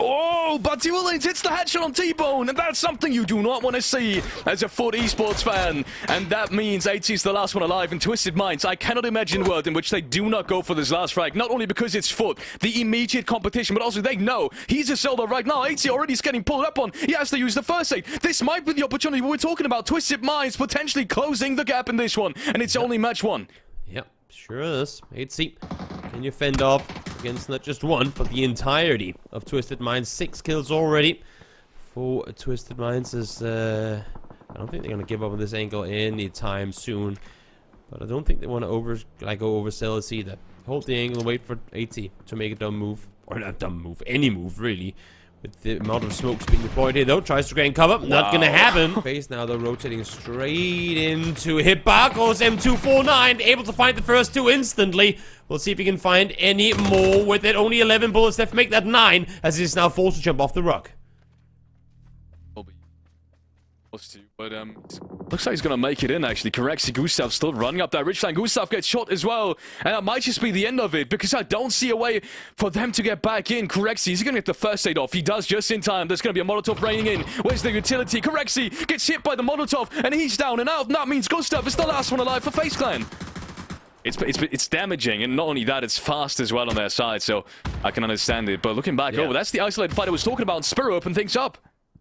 Oh, but Duel Links hits the headshot on T-Bone, and that's something you do not want to see as a FUT Esports fan. And that means AT is the last one alive, and Twisted Minds, I cannot imagine a world in which they do not go for this last frag, not only because it's FUT, the immediate competition, but also they know he's a solo right now. AT already is getting pulled up on. He has to use the first aid. This might be the opportunity we're talking about. Twisted Minds potentially closing the gap in this one, and it's only match one. Yep, sure is. AT, can you fend off against not just one, but the entirety of Twisted Minds? 6 kills already for Twisted Minds. Is I don't think they're gonna give up on this angle anytime soon, but I don't think they want to go oversell us either. Hold the angle and wait for AT to make a dumb move, or not dumb move, any move really. With the amount of smokes being deployed here, though, tries to gain cover. Not gonna happen. FaZe now, though, rotating straight into Yeppa. Goes M249, able to find the first 2 instantly. We'll see if he can find any more with it. Only 11 bullets left to make that 9, as he's now forced to jump off the rock. But looks like he's gonna make it in, actually. Correxy, Gustav still running up that ridgeline. Gustav gets shot as well, and that might just be the end of it, because I don't see a way for them to get back in. Correxy, is gonna get the first aid off. He does just in time. There's gonna be a Molotov raining in. Where's the utility? Correxy gets hit by the Molotov, and he's down and out. And that means Gustav is the last one alive for FaZe Clan. It's damaging, and not only that, it's fast as well on their side, so I can understand it. But looking back over, that's the isolated fight I was talking about, and Spiro opened things up.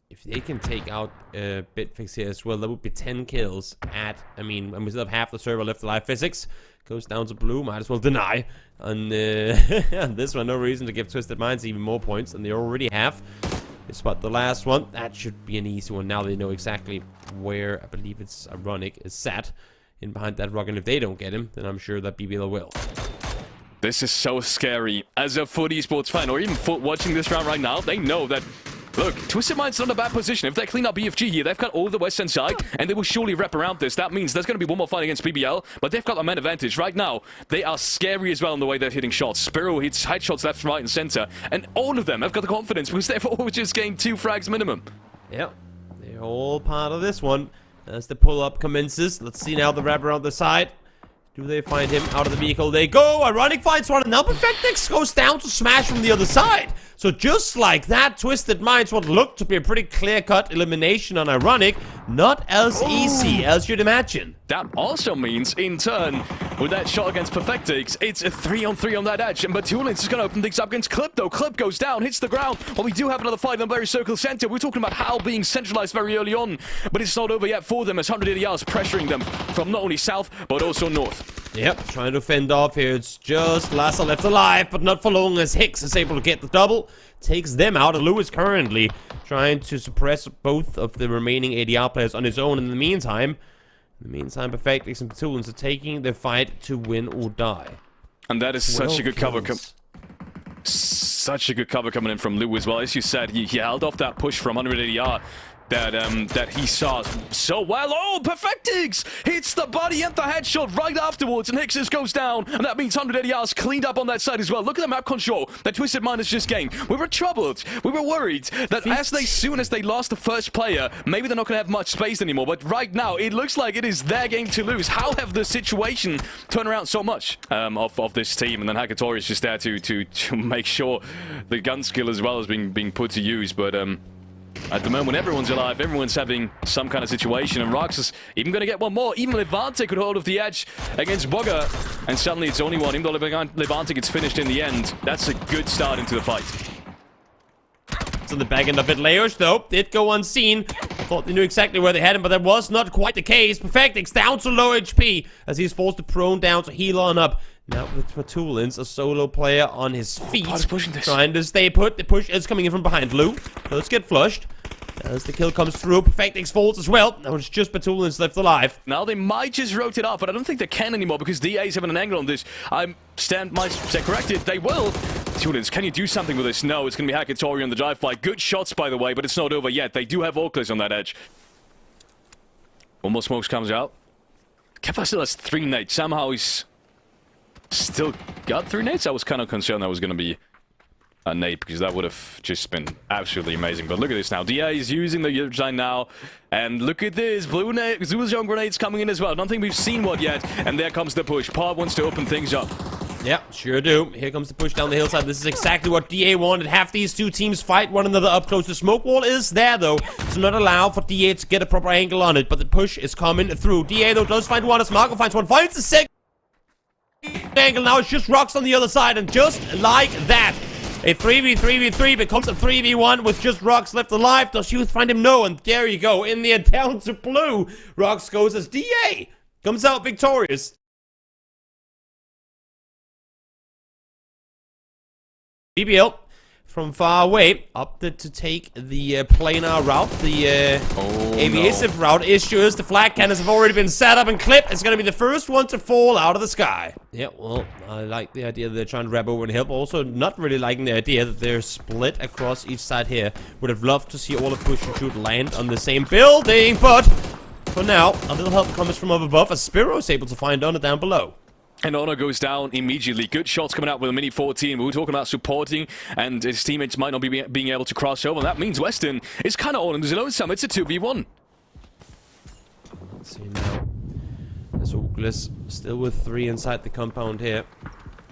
If they can take out Bitfix here as well, that would be 10 kills at, I mean, and we still have half the server left alive. Physics goes down to blue, might as well deny. And this one, no reason to give Twisted Minds even more points than they already have. They spot the last one. That should be an easy one. Now they know exactly where, I believe it's Ironic, is sat in behind that rock. And if they don't get him, then I'm sure that BBL will. This is so scary. As a FUT Esports fan, or even FUT watching this round right now, they know that, look, Twisted Mind's not in a bad position. If they clean up BFG here, they've got all the western side, and they will surely wrap around this. That means there's going to be one more fight against BBL, but they've got a man advantage. Right now, they are scary as well in the way they're hitting shots. Spiro hits headshots left, right, and center, and all of them have got the confidence because they've all just gained 2 frags minimum. Yep, they're all part of this one. As the pull-up commences, let's see now the wrap around the side. Do they find him? Out of the vehicle they go. Ironic finds one, and now Perfectix goes down to smash from the other side. So just like that, Twisted Minds, what looked to be a pretty clear-cut elimination on Ironic, not as easy as you'd imagine. That also means, in turn, with that shot against Perfectix, it's a 3-on-3 on that edge. And Batulins is going to open things up against Clip, though. Clip goes down, hits the ground. Well, we do have another fight in the very circle center. We're talking about HOWL being centralized very early on, but it's not over yet for them as 180 yards pressuring them from not only south, but also north. Yep, trying to fend off here. It's just Lassa left alive, but not for long as Hicks is able to get the double. Takes them out. And Lewis currently trying to suppress both of the remaining ADR players on his own. In the meantime, Perfectix and Patulins are taking the fight to win or die. And that is such a good cover. Such a good cover coming in from Lewis. Well, as you said, he held off that push from 180 yards. That he saw so well. Oh, Perfectix hits the body and the headshot right afterwards, and Hicks goes down, and that means 180 yards cleaned up on that side as well. Look at the map control that Twisted Mind has just gained. We were troubled. We were worried that soon as they lost the first player, maybe they're not going to have much space anymore. But right now, it looks like it is their game to lose. How have the situation turned around so much of this team? And then Hakatori is just there to make sure the gun skill as well is being put to use. But at the moment, everyone's alive, everyone's having some kind of situation, and Rox is even going to get one more. Even Levante could hold of the edge against Bugger, and suddenly it's only one. Even though Levante gets finished in the end, that's a good start into the fight. It's on the back end of it. Leos, though, did go unseen. I thought they knew exactly where they had him, but that was not quite the case. Perfectix down to low HP as he's forced to prone down to heal on up. Now with Patulins, a solo player on his feet, trying to stay put. The push is coming in from behind. Lou, let's get flushed. As the kill comes through, Perfectix falls as well. Now it's just Patulins left alive. Now they might just rotate off, but I don't think they can anymore because DA is having an angle on this. I stand corrected. They will. Patulins, can you do something with this? No, it's going to be Hakatori on the drive-by. Good shots, by the way, but it's not over yet. They do have Orgless on that edge. One more smokes comes out. Yeppa still has 3 nades. Somehow he's still got 3 nades. I was kind of concerned that was going to be a nade because that would have just been absolutely amazing. But look at this now. DA is using the design now. And look at this. Blue Zone grenades coming in as well. I don't think we've seen one yet. And there comes the push. Pub wants to open things up. Yeah, sure do. Here comes the push down the hillside. This is exactly what DA wanted. Have these two teams fight one another up close. The smoke wall is there, though, to not allow for DA to get a proper angle on it. But the push is coming through. DA, though, does find one as Marco finds one. Finds the second angle. Now it's just rocks on the other side. And just like that, a 3v3v3 becomes a 3v1 with just Rocks left alive. Does Youth find him? No. And there you go. In the end, down to blue. Rocks goes as DA comes out victorious. BBL from far away opted to take the planar route, the aviasive route. Issue is the flag cannons have already been set up and clipped. It's going to be the first one to fall out of the sky. Yeah, well, I like the idea that they're trying to wrap over and help. Also, not really liking the idea that they're split across each side here. Would have loved to see all of push and shoot land on the same building, but for now, a little help comes from up above as Spiro is able to find Honor down below. And Honor goes down immediately. Good shots coming out with a Mini 14. We were talking about supporting, and his teammates might not be being able to cross over. And that means Western is kind of all in his own sum. It's a 2v1. Let's see now. There's Orgless still with 3 inside the compound here.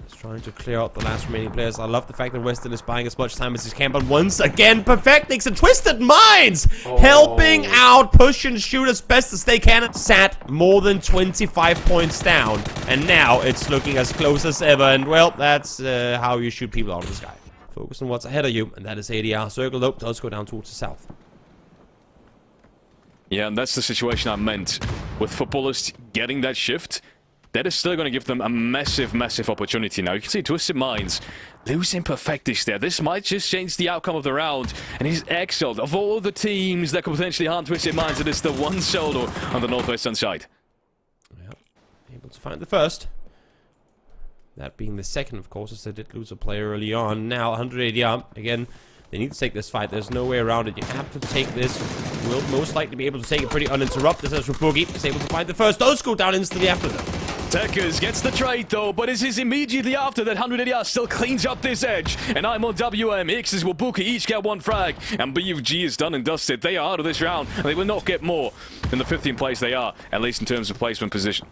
He's trying to clear out the last remaining players. I love the fact that Western is buying as much time as he can, but once again, Perfectix and Twisted Minds helping out, push and shoot as best as they can. Sat more than 25 points down, and now it's looking as close as ever. And well, that's how you shoot people out of the sky. Focus on what's ahead of you, and that is ADR. Circle though does go down towards the south. Yeah, and that's the situation I meant. With footballers getting that shift, that is still going to give them a massive, massive opportunity now. You can see Twisted Minds losing Perfectix there. This might just change the outcome of the round. And he's Exalt. Of all the teams that could potentially harm Twisted Minds, it is the one solo on the northwestern side. Yeah, able to find the first. That being the second, of course, as they did lose a player early on. Now, 180 again. They need to take this fight. There's no way around it. You have to take this. Will most likely be able to take it pretty uninterrupted as Pubg is able to find the first. Those go down instantly after them. Tekers gets the trade though, but it is immediately after that 180 still cleans up this edge. And I'm on WM. X's will Buki each get 1 frag. And BFG is done and dusted. They are out of this round. And they will not get more than the 15th place they are, at least in terms of placement position.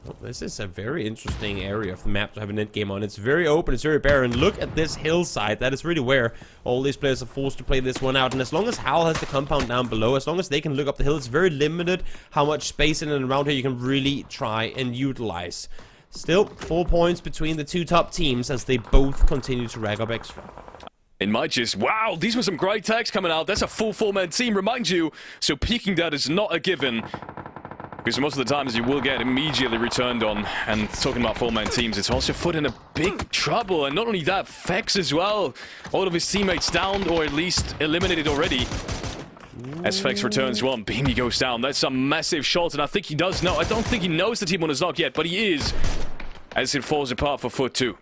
Well, this is a very interesting area of the map to have an end game on. It's very open, it's very barren. Look at this hillside. That is really where all these players are forced to play this one out. And as long as HOWL has the compound down below, as long as they can look up the hill, it's very limited how much space in and around here you can really try and utilize. Still, 4 points between the two top teams as they both continue to rack up extra. It might just, wow, these were some great tags coming out. That's a full 4-man team, remind you. So peeking that is not a given. Because most of the times you will get immediately returned on. And talking about 4-man teams, it's also FUT in a big trouble. And not only that, Fex as well. All of his teammates down, or at least eliminated already. As Fex returns one, Beamy goes down. That's a massive shot, and I think he does know. I don't think he knows the team on his knock yet, but he is. As it falls apart for FUT too.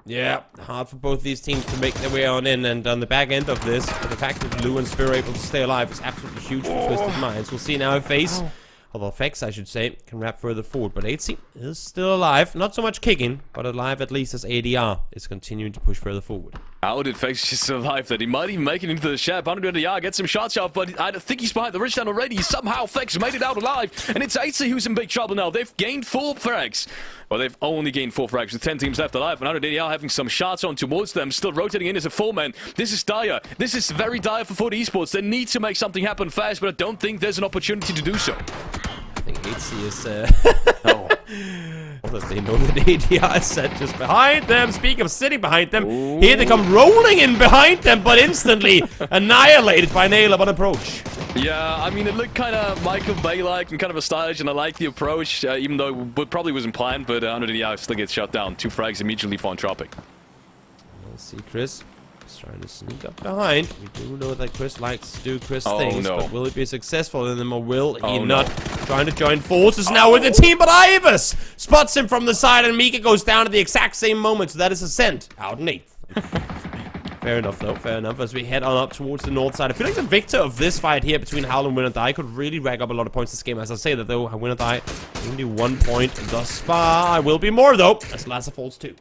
Yeah, hard for both these teams to make their way on in, and on the back end of this, the fact that Lou and Spiro are able to stay alive is absolutely huge for Twisted Minds. We'll see now if FaZe, although Fex, I should say, can wrap further forward. But 8C is still alive. Not so much kicking, but alive at least as ADR is continuing to push further forward. How did Fex just survive that? He might even make it into the shed. 100 ADR, get some shots off, but I think he's behind the ridge down already. Somehow Fex made it out alive, and it's 8C who's in big trouble now. They've gained 4 frags. Well, they've only gained 4 frags with 10 teams left alive. 100 ADR having some shots on towards them, still rotating in as a 4-man. This is dire. This is very dire for FUT Esports. They need to make something happen fast, but I don't think there's an opportunity to do so. I think 8C is, oh. That they know that ADR is set just behind them. Speaking of sitting behind them, here they come rolling in behind them, but instantly annihilated by Nail on approach. Yeah, I mean, it looked kind of Michael Bay-like and kind of a stylish, and I like the approach, even though it probably wasn't planned, but 100 ADR still gets shut down. 2 frags immediately for Entropiq. Let's see, Chris. Trying to sneak up behind. We do know that Chris likes to do Chris things, but will he be successful in them or will he not? Trying to join forces now with the team, but Ivers spots him from the side and Mika goes down at the exact same moment, so that is Ascent out in 8th. Fair enough though, fair enough, as we head on up towards the north side. I feel like the victor of this fight here between HOWL and WINORDIE could really rack up a lot of points this game. As I say that though, WINORDIE only 1 point thus far. Will be more though, as Laza falls 2.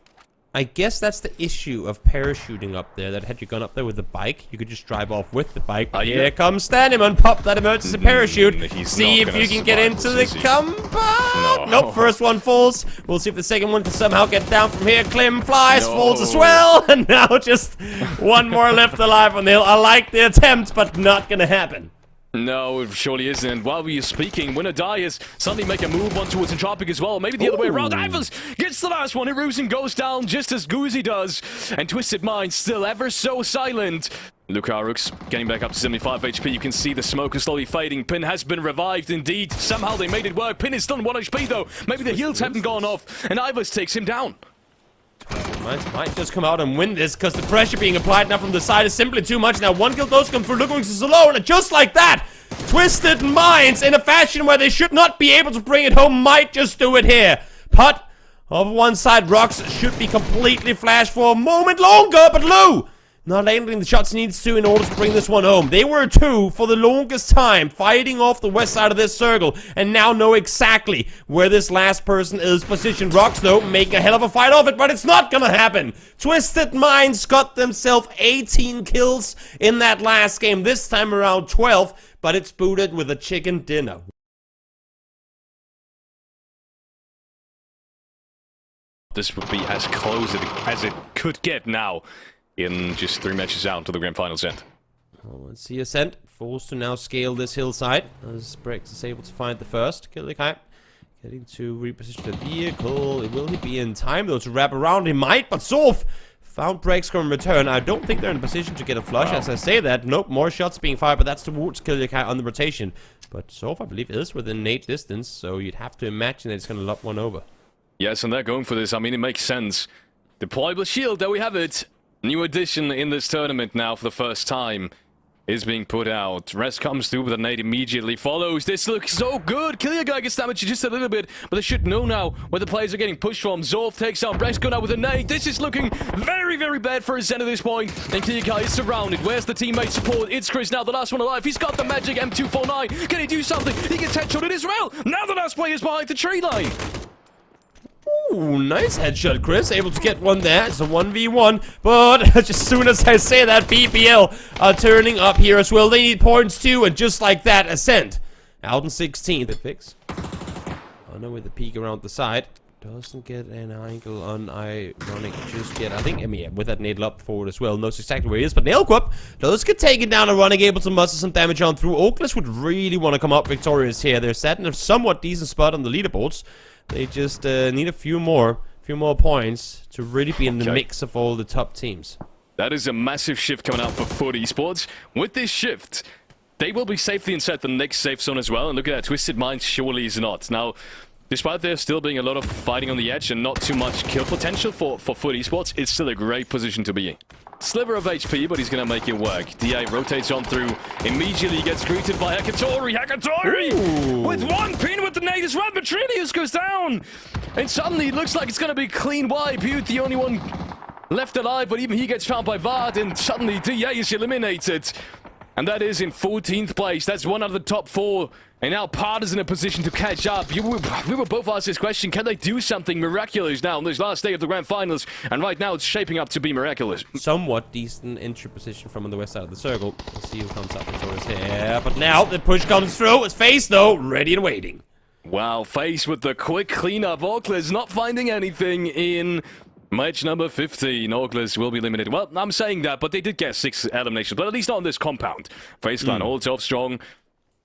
I guess that's the issue of parachuting up there, that had you gone up there with the bike, you could just drive off with the bike. Here comes Staniman, pop that emergency parachute. See if you can get into the compound. Nope, first one falls. We'll see if the second one can somehow get down from here. Clem flies, falls as well. And now just one more left alive on the hill. I like the attempt, but not gonna happen. No, it surely isn't. And while we are speaking, WINORDIE is suddenly make a move on towards Entropiq as well. Maybe the other way around. Ivers gets the last one. Hiruzen goes down just as Goozy does. And Twisted Mind still ever so silent. Lukaruk's getting back up to 75 HP. You can see the smoke is slowly fading. Pin has been revived indeed. Somehow they made it work. Pin is still on 1 HP though. Maybe the heals haven't gone off. And Ivers takes him down. Might just come out and win this, because the pressure being applied now from the side is simply too much. Now one kill does come through. Lukaruk is alone, and just like that, Twisted Minds, in a fashion where they should not be able to bring it home, might just do it here. Putt of one side, Rocks should be completely flashed for a moment longer, but Lou not landing the shots he needs to in order to bring this one home. They were two for the longest time, fighting off the west side of this circle, and now know exactly where this last person is positioned. Rocks, though, make a hell of a fight of it, but it's not gonna happen. Twisted Minds got themselves 18 kills in that last game, this time around 12, but it's booted with a chicken dinner. This would be as close as it could get now. In just 3 matches out to the grand finals end. Well, let's see Ascent forced to now scale this hillside as Brex is able to find the first. Killikai getting to reposition the vehicle. Will he be in time though to wrap around? He might, but Zorf found Brex from return. I don't think they're in a position to get a flush. As I say that, nope, more shots being fired, but that's towards Killikai on the rotation. But Zorf, I believe, is within Nate distance, so you'd have to imagine that it's going to lob one over. Yes, and they're going for this. I mean, it makes sense. Deployable shield, there we have it. New addition in this tournament now for the first time is being put out. Rest comes through, but the nade immediately follows. This looks so good. Killikai gets damaged just a little bit, but they should know now where the players are getting pushed from. Zorf takes out Brex out with a nade. This is looking very, very bad for Zen at this point. And Killikai is surrounded. Where's the teammate support? It's Chris now, the last one alive. He's got the magic M249. Can he do something? He gets headshotted as well. Now the last player is behind the tree line. Ooh, nice headshot, Chris. Able to get one there. It's a 1v1. But just as soon as I say that, BBL are turning up here as well. They need points too, and just like that, Ascent out in 16th. Bitfix. Oh no, with the peek around the side. Doesn't get an angle on Ironic just yet. I think EMEA with that nade up forward as well. Knows exactly where he is. But Nailquip does get taken down. Ironic able to muster some damage on through. Orgless would really want to come up victorious here. They're sat in a somewhat decent spot on the leaderboards. They just need a few more points to really be in the mix of all the top teams. That is a massive shift coming out for FUT Esports. With this shift, they will be safely inside the next safe zone as well. And look at that, Twisted Minds surely is not. Now, despite there still being a lot of fighting on the edge and not too much kill potential for FUT Esports, it's still a great position to be in. Sliver of HP, but he's going to make it work. DA rotates on through. Immediately gets greeted by Hakatori. Hakatori! With one pin with the nade as well. Matrinius goes down. And suddenly it looks like it's going to be a clean wipe. Youth, the only one left alive, but even he gets found by Vard. And suddenly DA is eliminated. And that is in 14th place. That's one out of the top 4. And now Part is in a position to catch up. We were both asked this question. Can they do something miraculous now on this last day of the grand finals? And right now it's shaping up to be miraculous. Somewhat decent entry position from on the west side of the circle. We'll see who comes up victorious here. But now the push comes through. It's FaZe though, ready and waiting. Wow, FaZe with the quick cleanup. Orgless not finding anything in match number 15. Orgless will be eliminated. Well, I'm saying that, but they did get 6 eliminations, but at least not on this compound. FaZe Clan holds off strong.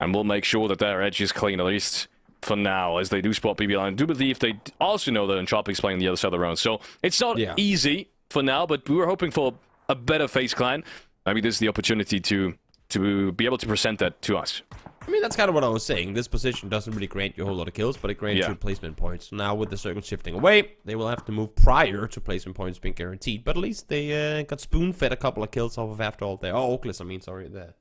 And we'll make sure that their edge is clean, at least for now, as they do spot BBL. I do believe they also know that Entropiq's playing the other side of the round. So it's not easy for now, but we were hoping for a better FaZe Clan. Maybe this is the opportunity to be able to present that to us. I mean, that's kind of what I was saying. This position doesn't really grant you a whole lot of kills, but it grants you placement points. Now, with the circle shifting away, they will have to move prior to placement points being guaranteed. But at least they got spoon-fed a couple of kills off of AfterAlt there. Oh, Orgless, I mean, sorry, there.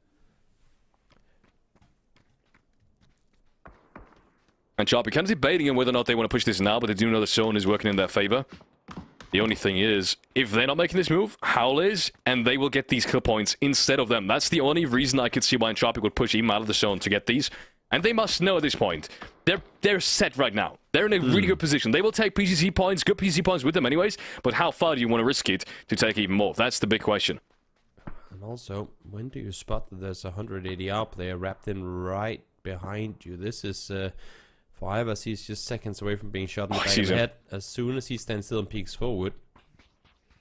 And Entropiq kind of debating on whether or not they want to push this now, but they do know the zone is working in their favor. The only thing is, if they're not making this move, HOWL is, and they will get these kill points instead of them. That's the only reason I could see why Entropiq would push even out of the zone to get these. And they must know at this point they're set right now. They're in a really good position. They will take PCC points, good PCC points with them anyways, but how far do you want to risk it to take even more? That's the big question. And also, when do you spot that there's a 180R player wrapped in right behind you? This is, for Ivers, he's just seconds away from being shot in the back of the head. As soon as he stands still and peeks forward,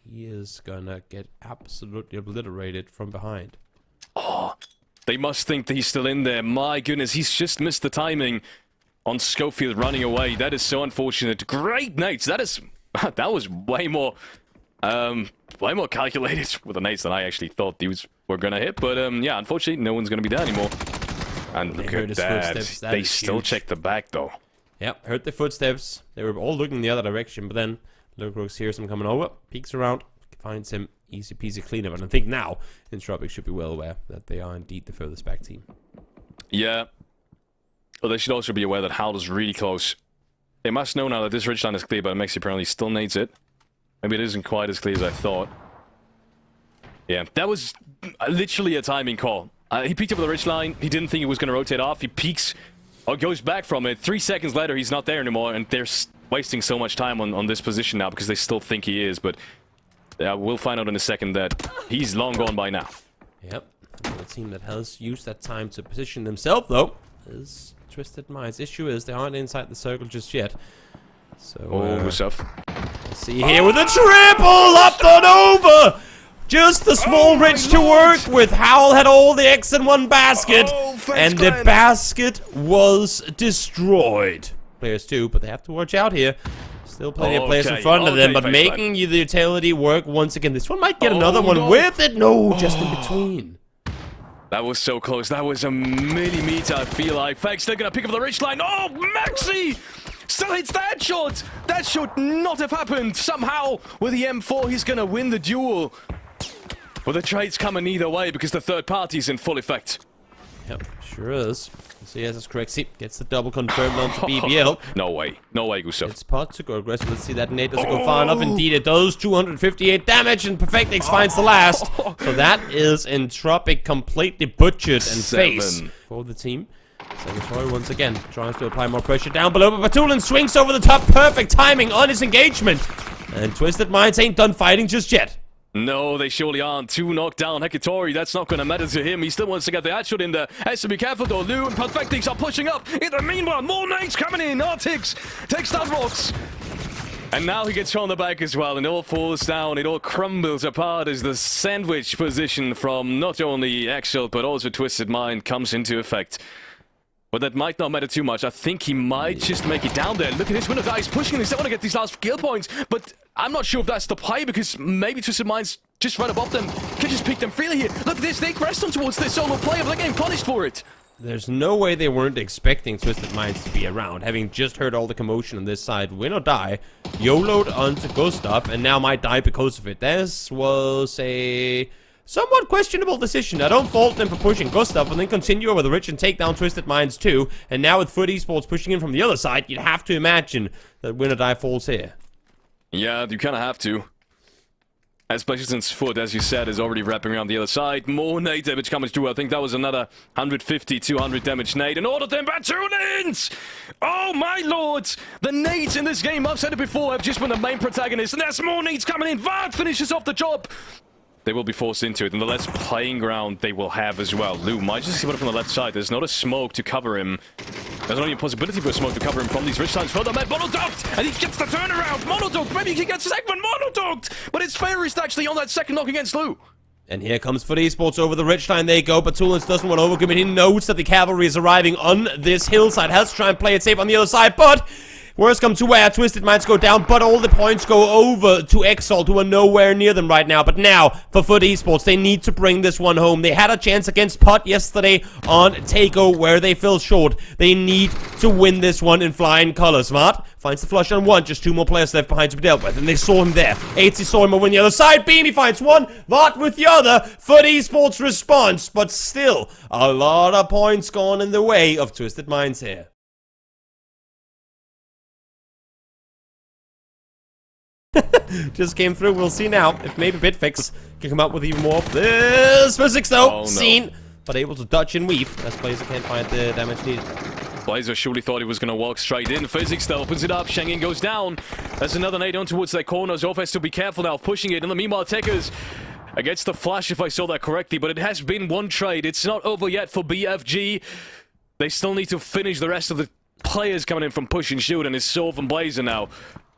he is gonna get absolutely obliterated from behind. Oh, they must think that he's still in there. My goodness, he's just missed the timing on Schofield running away. That is so unfortunate. Great nades. That was way more calculated with the nades than I actually thought these were gonna hit. But yeah, unfortunately, no one's gonna be there anymore. And look at that. They still check the back though. Yep, heard the footsteps. They were all looking the other direction, but then Lurkrooks hears him coming over, peeks around, finds him, easy peasy cleanup. And I think now Entropiq should be well aware that they are indeed the furthest back team. Yeah. But they should also be aware that HOWL is really close. They must know now that this ridgeline is clear, but Mexi apparently still needs it. Maybe it isn't quite as clear as I thought. Yeah, that was literally a timing call. He peeked over the ridgeline. He didn't think he was going to rotate off. He peeks or goes back from it. 3 seconds later, he's not there anymore, and they're wasting so much time on this position now because they still think he is, but we'll find out in a second that he's long gone by now. Yep. The team that has used that time to position themselves, though, is Twisted Minds. Issue is they aren't inside the circle just yet. So, what's up? See here with a triple up and over! Just a small ridge to work with. HOWL had all the X in one basket, and the basket was destroyed. Players too, but they have to watch out here. Still plenty of players in front of them, but making the utility work once again. This one might get another one with it. No, just in between. That was so close. That was a millimeter, I feel like. FaZe, they're going to pick up the ridgeline. Oh, Maxi! Still hits that shot! That should not have happened. Somehow, with the M4, he's going to win the duel. But the trade's coming either way because the third party's in full effect. Yep, sure is. So yes, it's correct. See, gets the double confirmed onto BBL. No way. No way, Gustav. It's pot to go aggressive. Let's see that nade doesn't go far enough. Indeed, it does. 258 damage, and Perfectix finds the last. So that is Entropiq completely butchered and FaZe for the team. Saboteur once again tries to apply more pressure down below, but Batulin swings over the top. Perfect timing on his engagement. And Twisted Minds ain't done fighting just yet. No, they surely aren't. 2 knocked down. Hecatori, that's not going to matter to him. He still wants to get the headshot in there. Has to be careful though. Lou and Perfectix are pushing up. In the meanwhile, more nades coming in. Artix takes that rocks. And now he gets shot on the back as well, and it all falls down. It all crumbles apart as the sandwich position from not only Exalt, but also Twisted Mind comes into effect. But that might not matter too much. I think he might just make it down there. Look at this, WINORDIE is pushing. They still want to get these last kill points, but I'm not sure if that's the play because maybe Twisted Minds just right above them can just pick them freely here. Look at this, they pressed on towards this solo player, but they're getting punished for it. There's no way they weren't expecting Twisted Minds to be around, having just heard all the commotion on this side. WINORDIE YOLO'd onto Gustav and now might die because of it. This was a somewhat questionable decision. I don't fault them for pushing Gustav and then continue over the ridge and take down Twisted Minds too. And now with FUT Esports pushing in from the other side, you'd have to imagine that WINORDIE falls here. Yeah, you kind of have to. Especially since FUT, as you said, is already wrapping around the other side. More nade damage coming through. I think that was another 150, 200 damage nade. And all of them Batulins! Oh my lords! The nades in this game, I've said it before, have just been the main protagonist. And there's more nades coming in. VAD finishes off the job. They will be forced into it, and the less playing ground they will have as well. Lou might just see it from the left side. There's not a smoke to cover him. There's not even a possibility for a smoke to cover him from these ridgelines. Further man, monodocked, and he gets the turnaround. Monodocked, maybe he gets second monodocked, but it's Fairist actually on that second knock against Lou. And here comes FUT Esports over the ridgeline. They go, but Tulins doesn't want to overcommit. He knows that the cavalry is arriving on this hillside. Has to try and play it safe on the other side, but worst come to where Twisted Minds go down, but all the points go over to Exalt, who are nowhere near them right now. But now, for FUT Esports, they need to bring this one home. They had a chance against PUT yesterday on TAEGO, where they fell short. They need to win this one in flying colors. Vart finds the flush on one, just 2 more players left behind to be dealt with, and they saw him there. 80 saw him over on the other side. Beamy finds one, Vart with the other. FUT Esports response, but still, a lot of points gone in the way of Twisted Minds here. Just came through. We'll see now if maybe Bitfix can come up with even more of this. Physics though, seen, but able to dodge and weave as players can't find the damage needed. Blazer surely thought he was going to walk straight in. Physics though opens it up. Schengen goes down. There's another nade on towards their corners. Zof has to be careful now of pushing it. In the meanwhile, Tekers against the flash, if I saw that correctly. But it has been one trade. It's not over yet for BFG. They still need to finish the rest of the players coming in from push and shoot. And it's Zof and Blazer now.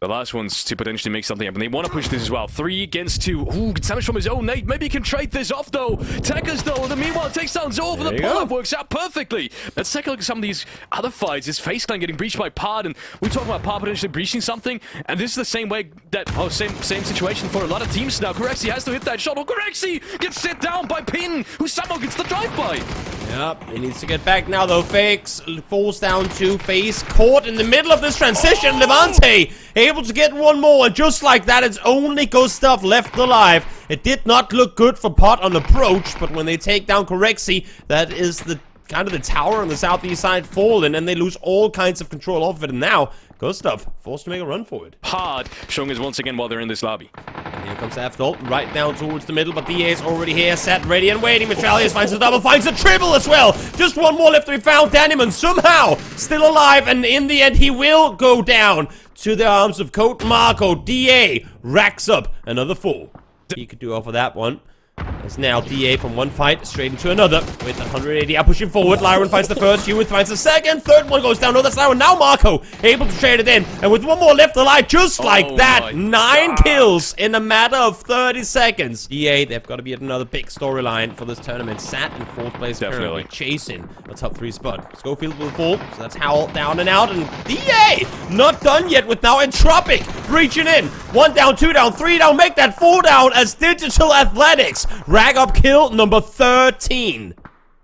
The last one's to potentially make something happen. They want to push this as well. 3 against 2. Ooh, gets damage from his own nade. Maybe he can trade this off, though. Tekers, though, in the meanwhile, takes down Zof, and the pull-up works out perfectly. Let's take a look at some of these other fights. Is FaZe Clan getting breached by Pod, and we talk about Pod potentially breaching something, and this is the same way that, same situation for a lot of teams now. Corexi has to hit that shot. Oh, Corexi gets sit down by Pin, who somehow gets the drive-by. Yep, he needs to get back now, though. Fakes falls down to FaZe, caught in the middle of this transition. Levante able to get one more, and just like that, it's only Gustav left alive. It did not look good for Pot on approach, but when they take down Corexi, that is the kind of the tower on the southeast side fallen, and they lose all kinds of control of it. And now Gustav forced to make a run for it. Hard showing us once again while they're in this lobby. And here comes AfterAlt right down towards the middle, but DA is already here, set, ready, and waiting. Mitralius finds a double, finds a triple as well. Just one more left to be found. Dannyman somehow still alive, and in the end he will go down to the arms of Coach Marco. DA racks up another 4. He could do off of that one. As now DA from one fight straight into another with 180 out pushing forward. Lyron finds the first, Hewitt finds the second, third one goes down. No, that's Lyron. Now Marco able to trade it in, and with one more left alive, just like that, 9 kills in a matter of 30 seconds. DA, they've got to be at another big storyline for this tournament. Sat in 4th place, currently chasing a top 3 spot. Schofield will fall, so that's HOWL down and out, and DA not done yet with now Entropiq reaching in. 1 down, 2 down, 3 down, make that 4 down as Digital Athletics rag up kill number 13.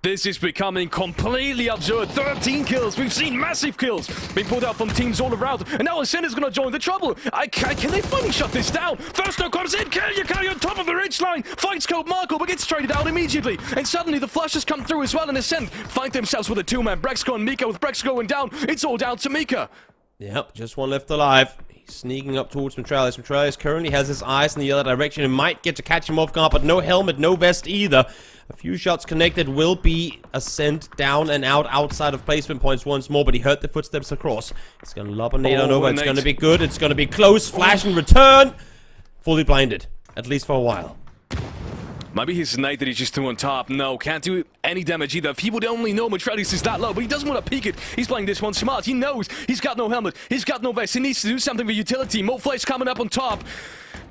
This is becoming completely absurd. 13 kills. We've seen massive kills being pulled out from teams all around. And now Ascender's going to join the trouble. Can they finally shut this down? First no comes in. Carry on top of the ridgeline. Fights Cope Marco, but gets traded out immediately. And suddenly the flashes come through as well. And Ascend find themselves with a 2-man. Brexco and Mika, with Brex going down. It's all down to Mika. Yep, just one left alive. He's sneaking up towards Mitralius. Mitralius currently has his eyes in the other direction and might get to catch him off guard, but no helmet, no vest either. A few shots connected will be Ascent down and out outside of placement points once more, but he heard the footsteps across. He's going to lob a nade on over. It's going to be good. It's going to be close. Flash and return. Fully blinded, at least for a while. Maybe his nade that he just threw on top. No, can't do any damage either. If he would only know Mitralius is that low, but he doesn't want to peek it. He's playing this one smart. He knows he's got no helmet. He's got no vest. He needs to do something for utility. More flash coming up on top.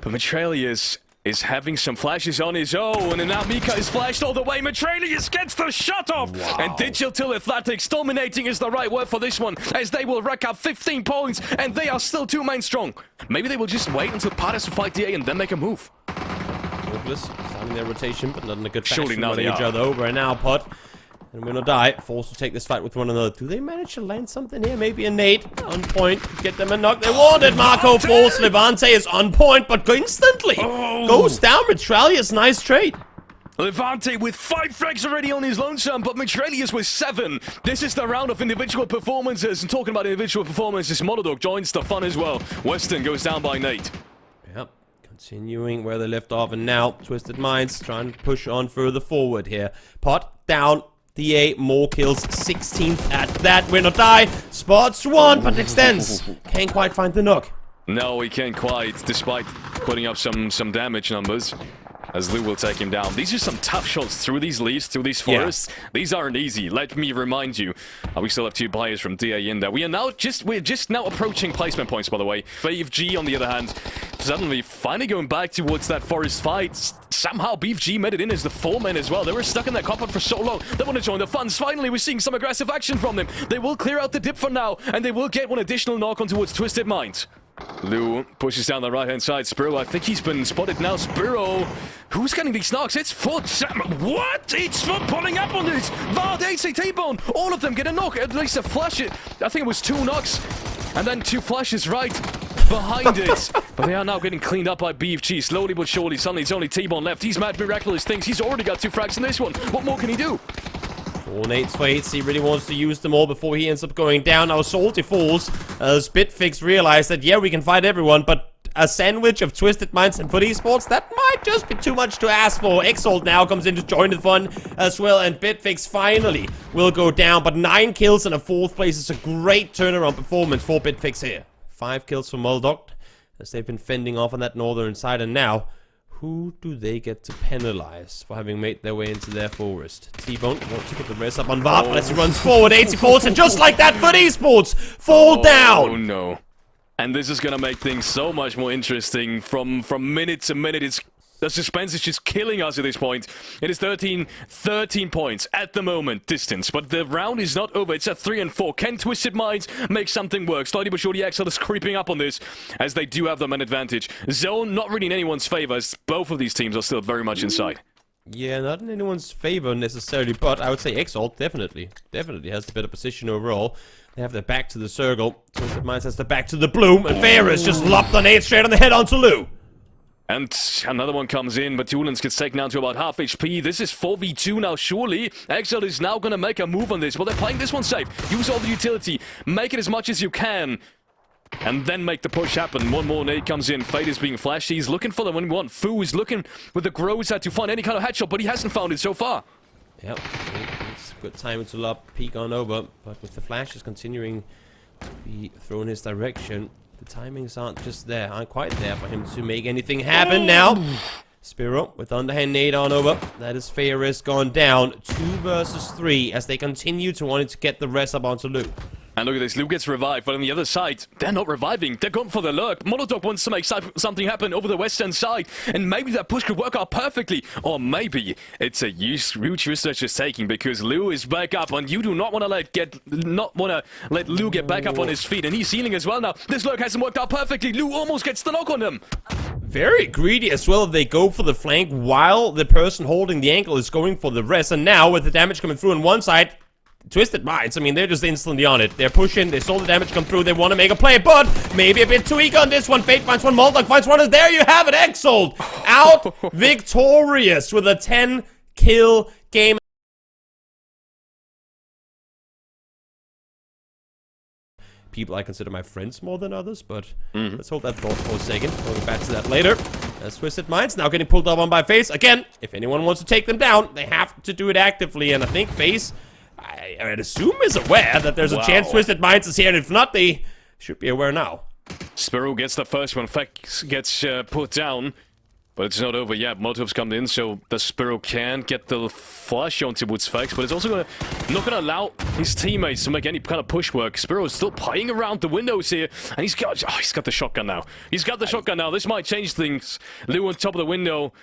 But Mitralius is having some flashes on his own, and now Mika is flashed all the way. Mitralius gets the shot off. Wow. And Digital Athletics dominating is the right word for this one, as they will rack up 15 points, and they are still 2-man strong. Maybe they will just wait until Pot has to fight DA and then make a move. Orgless starting their rotation, but not in a good fashion. Surely now they each other over, and now Pot and WINORDIE forced to take this fight with one another. Do they manage to land something here? Maybe a nade on point. Get them a knock. They wanted. Marco falls. Levante is on point, but instantly goes down. Mitralius, nice trade. Levante with 5 frags already on his lonesome, but Mitralius with 7. This is the round of individual performances, and talking about individual performances, Monodog joins the fun as well. Weston goes down by Nate. Yep. Continuing where they left off, and now Twisted Minds trying to push on further forward here. Pot down, DA, more kills, 16th at that. WINORDIE spots one, but extends. Can't quite find the knock. No, he can't quite, despite putting up some damage numbers. As Lou will take him down. These are some tough shots through these leaves, through these forests. Yeah. These aren't easy. Let me remind you. We still have 2 players from DA in there. We're just now approaching placement points, by the way. BFG, on the other hand, suddenly finally going back towards that forest fight. Somehow BFG made it in as the 4-man as well. They were stuck in that cop-out for so long. They want to join the funds. Finally, we're seeing some aggressive action from them. They will clear out the dip for now, and they will get one additional knock on towards Twisted Minds. Lou pushes down the right-hand side. Spiro, I think he's been spotted now. Spiro, who's getting these knocks? It's FUT. What? It's FUT pulling up on this. Vard, AC, T-Bone. All of them get a knock. At least a flash. I think it was 2 knocks. And then 2 flashes right behind it. But they are now getting cleaned up by BFG. Slowly but surely. Suddenly it's only T-Bone left. He's mad miraculous things. He's already got 2 frags in this one. What more can he do? 4 nades for Hades. He really wants to use them all before he ends up going down. Now Salty falls as Bitfix realized that, yeah, we can fight everyone, but a sandwich of Twisted Minds and FUT Esports, that might just be too much to ask for. Exalt now comes in to join the fun as well, and Bitfix finally will go down. But 9 kills and a 4th place is a great turnaround performance for Bitfix here. 5 kills for Moldog, as they've been fending off on that northern side. And now, who do they get to penalize for having made their way into their forest? T-Bone wants to get the rest up on Varp as he runs forward. 84, and just like that, FUT Esports fall down. Oh no. And this is gonna make things so much more interesting from minute to minute. The suspense is just killing us at this point. It is 13 points at the moment, distance. But the round is not over. It's at 3 and 4. Can Twisted Minds make something work? Slowly but surely, Exalt is creeping up on this, as they do have the man advantage. Zone not really in anyone's favor, as both of these teams are still very much inside. Yeah, not in anyone's favor necessarily, but I would say Exalt definitely has the better position overall. They have their back to the circle. Twisted Minds has their back to the bloom, and Ferris just lopped the nade straight on the head onto Lou. And another one comes in, but Tulens gets taken down to about half HP. This is 4v2 now, surely. Exalt is now going to make a move on this. Well, they're playing this one safe. Use all the utility. Make it as much as you can. And then make the push happen. One more nade comes in. Fade is being flashy. He's looking for the 1v1. Fu is looking with the Groza to find any kind of headshot, but he hasn't found it so far. Yep, it's a good time to lob peek on over, but with the flashes continuing to be thrown his direction, the timings aren't quite there for him to make anything happen. Now, Spiro with underhand nade on over. That is Ferris gone down. 2 versus 3 as they continue to want to get the rest up onto Lou. And look at this, Lou gets revived, but on the other side, they're not reviving. They're going for the lurk. Molotov wants to make something happen over the western side, and maybe that push could work out perfectly. Or maybe it's a huge research is taking, because Lou is back up, and you do not want to let Lou get back up on his feet, and he's healing as well now. This lurk hasn't worked out perfectly. Lou almost gets the knock on him. Very greedy as well. They go for the flank while the person holding the ankle is going for the rest, and now with the damage coming through on one side, Twisted Minds, I mean, they're just instantly on it. They're pushing, they saw the damage come through, they want to make a play, but maybe a bit too eager on this one. Fate finds one, Moldog finds one, and there you have it, Exalt out victorious with a 10-kill game. People I consider my friends more than others, but let's hold that thought for a second. We'll get back to that later. As Twisted Minds now getting pulled up on by FaZe. Again, if anyone wants to take them down, they have to do it actively, and I think FaZe, I'd assume, is aware that there's a chance Twisted Minds is here, and if not, they should be aware now. Spiro gets the first one. Fex gets put down, but it's not over yet. Molotov's come in, so the Spiro can get the flash on towards Fex, but it's also not going to allow his teammates to make any kind of push work. Spiro is still playing around the windows here, and he's got the shotgun now. He's got the shotgun now. This might change things. Lou on top of the window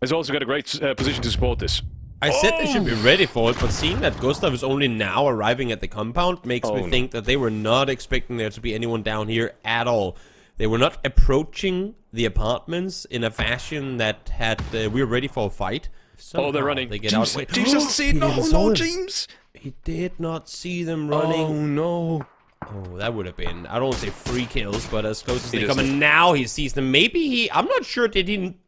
has also got a great position to support this. I said they should be ready for it, but seeing that Gustav is only now arriving at the compound makes me think that they were not expecting there to be anyone down here at all. They were not approaching the apartments in a fashion that had, we're ready for a fight. Somehow they're running. They get James, out. James doesn't see it. No, James. He did not see them running. Oh, no. Oh, that would have been, I don't want to say 3 kills, but as close as they come. And now he sees them. Maybe I'm not sure, did he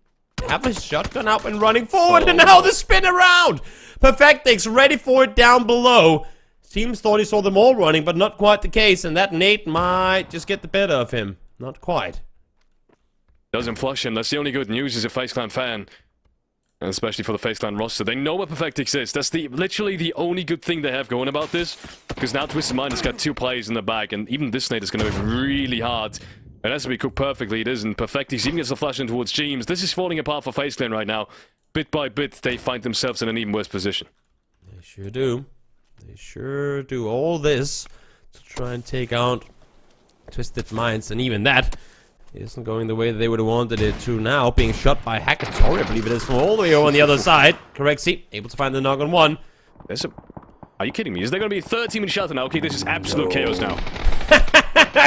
have his shotgun out and running forward, and now the spin around. Perfectix ready for it down below. Teams thought he saw them all running, but not quite the case, and that nade might just get the better of him. Not quite. Doesn't flush him. That's the only good news as a FaZe Clan fan. And especially for the FaZe Clan roster. They know what Perfectix is. That's literally the only good thing they have going about this. Because now Twisted Mind has got 2 players in the bag, and even this nade is going to be really hard. It has to be cooked perfectly. It isn't. Perfectix even gets the flash in towards James. This is falling apart for FaZe Clan right now. Bit by bit, they find themselves in an even worse position. They sure do. They sure do. All this to try and take out Twisted Minds, and even that isn't going the way that they would have wanted it to. Now being shot by Hackatori, I believe it is, from all the way over on the other side. Correct, able to find the knock on one. Are you kidding me? Is there going to be a 30-minute shelter now? Okay, this is absolute chaos now.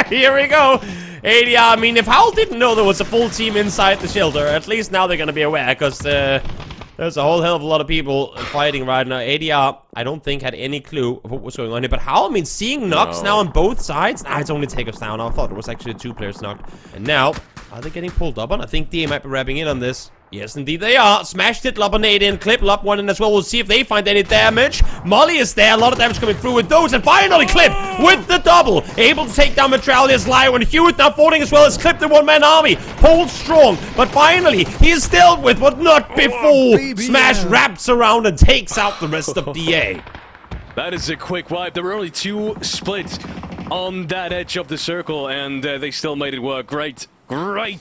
Here we go. ADR, I mean, if HOWL didn't know there was a full team inside the shelter, at least now they're going to be aware, because there's a whole hell of a lot of people fighting right now. ADR, I don't think, had any clue of what was going on here, but HOWL, I mean, seeing knocks now on both sides, it's only TAEGO's down. I thought it was actually 2 players knocked. And now, are they getting pulled up on? I think DA might be wrapping in on this. Yes, indeed they are. Smashed it, lob a nade in, Clip, lob one in as well. We'll see if they find any damage. Molly is there, a lot of damage coming through with those, and finally Clip with the double. Able to take down Metralia's Liar, and Hewitt now falling as well as Clip, the one-man army. Holds strong, but finally, he is dealt with, but not before. Smash wraps around and takes out the rest of DA. That is a quick wipe. There were only 2 split on that edge of the circle, and they still made it work. Great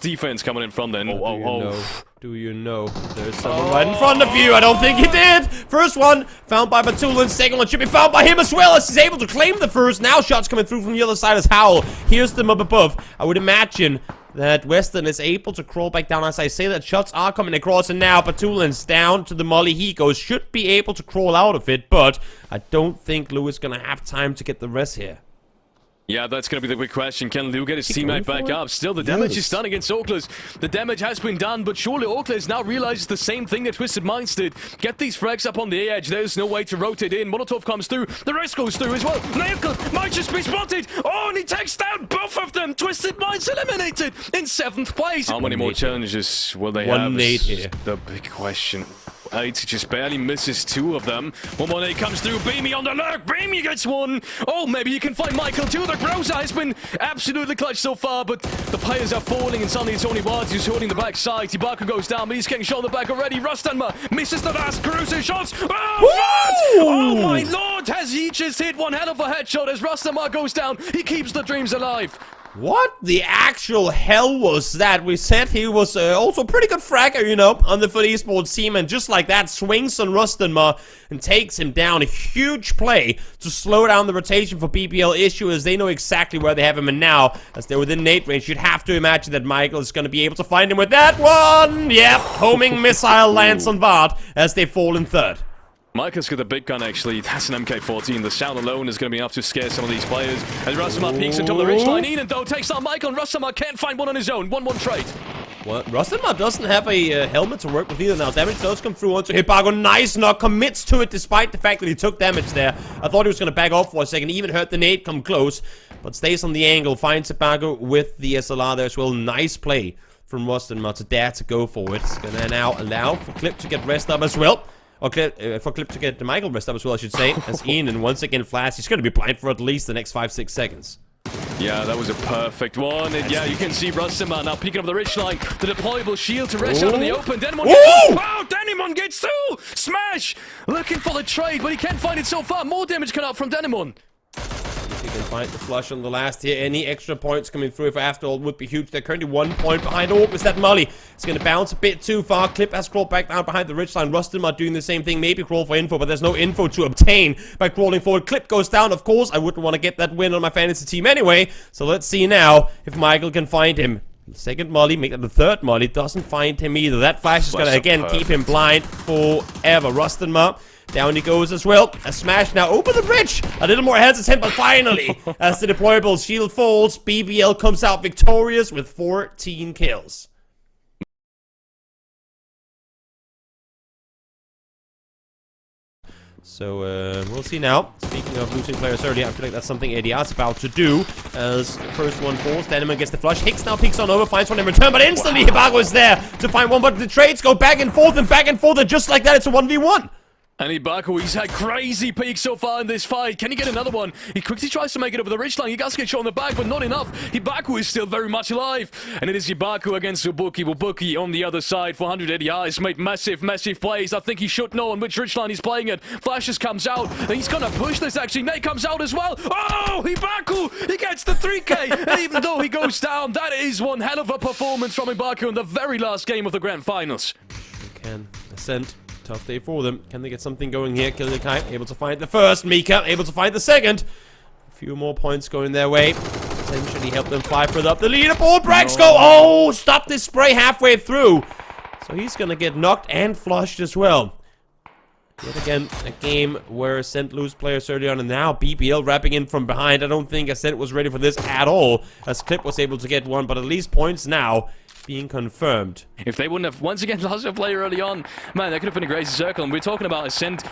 defense coming in from them. Do you know there's someone right in front of you? I don't think he did. First one found by Batulan. Second one should be found by him as well, as he's able to claim the first. Now shots coming through from the other side as HOWL hears them up above. I would imagine that Western is able to crawl back down. As I say that, shots are coming across, and now Batulan's down to the molly. He goes, should be able to crawl out of it, but I don't think Lou is going to have time to get the rest here. Yeah, that's going to be the big question. Can Lou get his teammate back up? Still, the damage is done against Orgless. The damage has been done, but surely Orgless now realizes the same thing that Twisted Minds did. Get these frags up on the edge. There's no way to rotate in. Molotov comes through. The rest goes through as well. Nailclip might just be spotted. Oh, and he takes down both of them. Twisted Minds eliminated in 7th place. How many more challenges will they have? One nade here. The big question. Eight just barely misses 2 of them. One more nade comes through. Beamy on the lurk. Beamy gets 1. Oh, maybe you can find Michael too. The Groza has been absolutely clutch so far, but the players are falling, and suddenly it's only Wards who's holding the backside. Ibaka goes down, but he's getting shot in the back already. Rustanma misses the last cruiser shots. Oh my lord, has he just hit one hell of a headshot as Rustanma goes down. He keeps the dreams alive. What the actual hell was that? We said he was also a pretty good fragger, you know, on the FUT Esports team, and just like that, swings on Rustanma and takes him down. A huge play to slow down the rotation for BBL Issue, as they know exactly where they have him, and now, as they're within nade range, you'd have to imagine that Michael is going to be able to find him with that one! Yep, homing missile lands on Vard as they fall in 3rd. Michael's got the big gun, actually. That's an MK14. The sound alone is going to be enough to scare some of these players. As Rustanma peeks into the ridgeline. Enan, though, takes down Michael, and Rustanma can't find one on his own. 1-1 trade. Well, Rustanma doesn't have a helmet to work with either now. Damage does come through onto Hippago. Nice knock, commits to it despite the fact that he took damage there. I thought he was going to back off for a second. Even heard the nade come close, but stays on the angle. Finds Hippago with the SLR there as well. Nice play from Rustanma to dare to go for it. It's going to now allow for Clip to get rest up as well. Or for Clip to get Michael rest up as well, I should say. As Enan once again flashes. He's going to be blind for at least the next 5-6 seconds. Yeah, that was a perfect one. And yeah, you can see Rustanma now peeking up the ridgeline. The deployable shield to rest out in the open. Denimon gets through. Wow, Denimon gets through! Smash! Looking for the trade, but he can't find it so far. More damage coming out from Denimon. If he can find the flush on the last here, any extra points coming through for AfterAlt would be huge. They're currently 1 point behind Orgless. That molly is going to bounce a bit too far. Clip has crawled back down behind the ridgeline. Rustanma doing the same thing. Maybe crawl for info, but there's no info to obtain by crawling forward. Clip goes down, of course. I wouldn't want to get that win on my fantasy team anyway. So let's see now if Michael can find him. Second molly, make that the third molly. Doesn't find him either. That flash is going to again keep him blind forever. Rustanma. Down he goes as well. A smash now over the bridge. A little more hesitant, but finally, as the deployable shield falls, BBL comes out victorious with 14 kills. So, we'll see now. Speaking of losing players early, I feel like that's something ADR's about to do. As first one falls, Denimon gets the flush. Hicks now peeks on over, finds one in return, but instantly Hippago is there to find one. But the trades go back and forth, and just like that, it's a 1v1. And Ibaka, he's had crazy peaks so far in this fight. Can he get another one? He quickly tries to make it over the ridgeline. He does get shot in the back, but not enough. Ibaka is still very much alive. And it is Ibaka against Ubuki. Ubuki on the other side. 480 eyes made massive plays. I think he should know on which ridgeline he's playing it. Flashes comes out. And he's going to push this, actually. Nate comes out as well. Oh, Ibaka! He gets the 3K. And even though he goes down, that is one hell of a performance from Ibaka in the very last game of the Grand Finals. They can ascend. Tough day for them. Can they get something going here? Killikai able to find the first. Mika able to find the second. A few more points going their way. Potentially help them fly further up the leaderboard. Brax go. Oh, stop this spray halfway through. So he's going to get knocked and flushed as well. Yet again, a game where Ascent lose players early on, and now BBL wrapping in from behind. I don't think Ascent was ready for this at all, as Clip was able to get one, but at least points now being confirmed. If they wouldn't have once again lost a player early on, man, that could have been a crazy circle. And we're talking about Ascent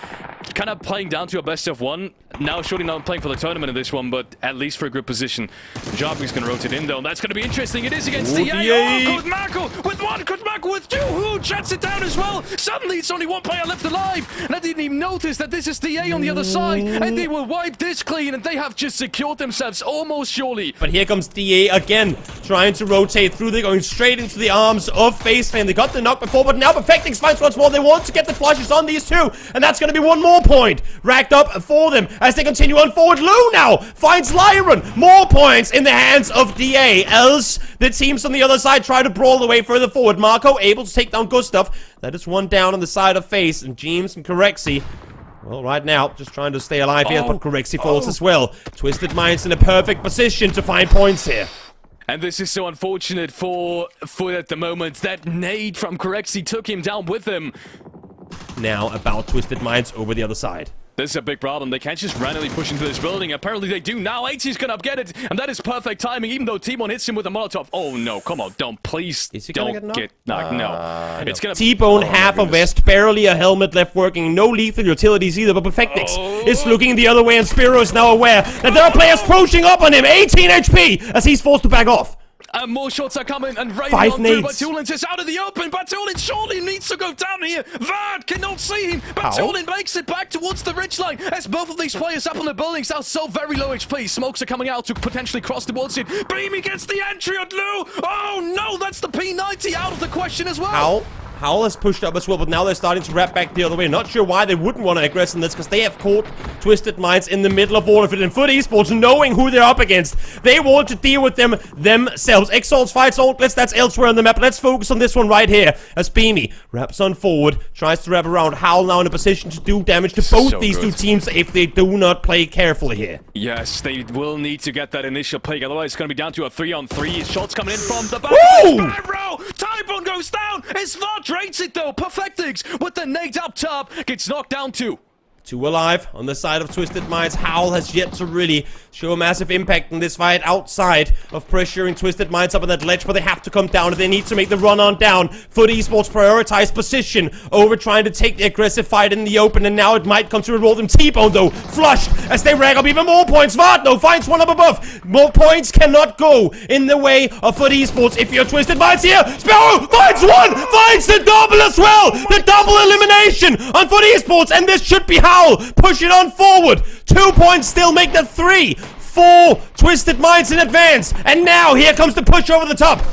kind of playing down to a best of one. Now surely not playing for the tournament in this one, but at least for a good position. Jarvis going to rotate in though, and that's going to be interesting. It is against DA. Oh, Kuzmaku with one, Kuzmaku with two. shuts it down as well. Suddenly, it's only one player left alive. And I didn't even notice that this is DA on the other side. And they will wipe this clean, and they have just secured themselves almost surely. But here comes DA again, trying to rotate through. They're going straight into the arms of FaZe Clan. They got the knock before, but now Perfectix finds once more. They want to get the flushes on these two, and that's going to be one more point racked up for them as they continue on forward. Lou now finds Lyron. More points in the hands of DA, else the teams on the other side try to brawl their way further forward. Marco able to take down Gustav. That is one down on the side of FaZe, and James and Corexi, well, right now, just trying to stay alive here, but Corexi falls as well. Twisted Minds in a perfect position to find points here. And this is so unfortunate for at the moment. That nade from Corexi took him down with him. Now about Twisted Minds over the other side. This is a big problem. They can't just randomly push into this building. Apparently they do now. 80's gonna get it, and that is perfect timing, even though T-Bone hits him with a Molotov. Oh no, come on, don't, please. Is he don't get knocked? no. It's gonna T-Bone half a vest, barely a helmet left working, no lethal utilities either, but Perfectix is looking the other way, and Spiro is now aware that there are players pushing up on him. 18 HP as he's forced to back off. And more shots are coming, and raining 5 on nades. through. Batulins is out of the open. Batulin surely needs to go down here. Vard cannot see him. Batulin makes it back towards the ridgeline as both of these players up on the buildings are so very low HP. Smokes are coming out to potentially cross towards it. Beamy gets the entry on Lou. Oh no, that's the P90 out of the question as well. HOWL has pushed up as well, but now they're starting to wrap back the other way. Not sure why they wouldn't want to aggress in this, because they have caught Twisted Minds in the middle of all of it. And FUT Esports, knowing who they're up against, they want to deal with them themselves. Exalt fights Orgless, that's elsewhere on the map. Let's focus on this one right here, as Beamy wraps on forward, tries to wrap around. HOWL now in a position to do damage to both these two teams if they do not play carefully here. Yes, they will need to get that initial pick, otherwise it's going to be down to a 3-on-3. Shots coming in from the back. Spyro! Typhon goes down! It's VOD rates it though. Perfectix with the nade up top gets knocked down too. 2 alive on the side of Twisted Minds. HOWL has yet to really show a massive impact in this fight outside of pressuring Twisted Minds up on that ledge, but they have to come down and they need to make the run on down. FUT Esports prioritize position over trying to take the aggressive fight in the open, and now it might come to enroll them. T-Bone though, flushed as they rack up even more points. Vardno finds one up above. More points cannot go in the way of FUT Esports if you're Twisted Minds here. Sparrow finds one, finds the double as well. The double elimination on FUT Esports, and this should be HOWL push it on forward. 2 points still, make that 3. 4 Twisted Minds in advance, and now here comes the push over the top.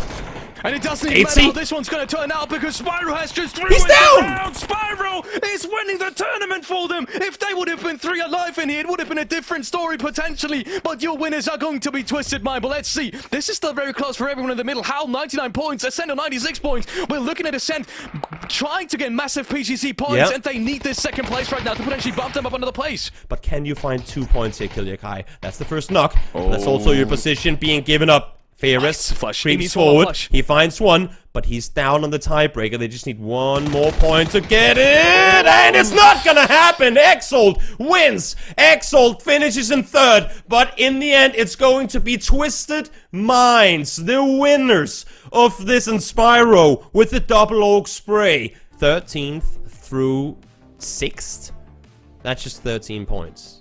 And it doesn't even matter how this one's going to turn out, because Spyro has just ruined He's down! Round. Spyro is winning the tournament for them. If they would have been 3 alive in here, it would have been a different story potentially. But your winners are going to be Twisted Mind. But let's see. This is still very close for everyone in the middle. HOWL 99 points, Ascent on 96 points. We're looking at Ascent trying to get massive PGC points, and they need this second place right now to potentially bump them up another place. But can you find 2 points here, Kilyakai? That's the first knock. That's also your position being given up. Ferris creeps forward. He finds one, but he's down on the tiebreaker. They just need one more point to get it, and it's not gonna happen. Exalt wins. Exalt finishes in 3rd, but in the end, it's going to be Twisted Minds, the winners of this, and Spyro with the double oak spray. 13th through 6th. That's just 13 points.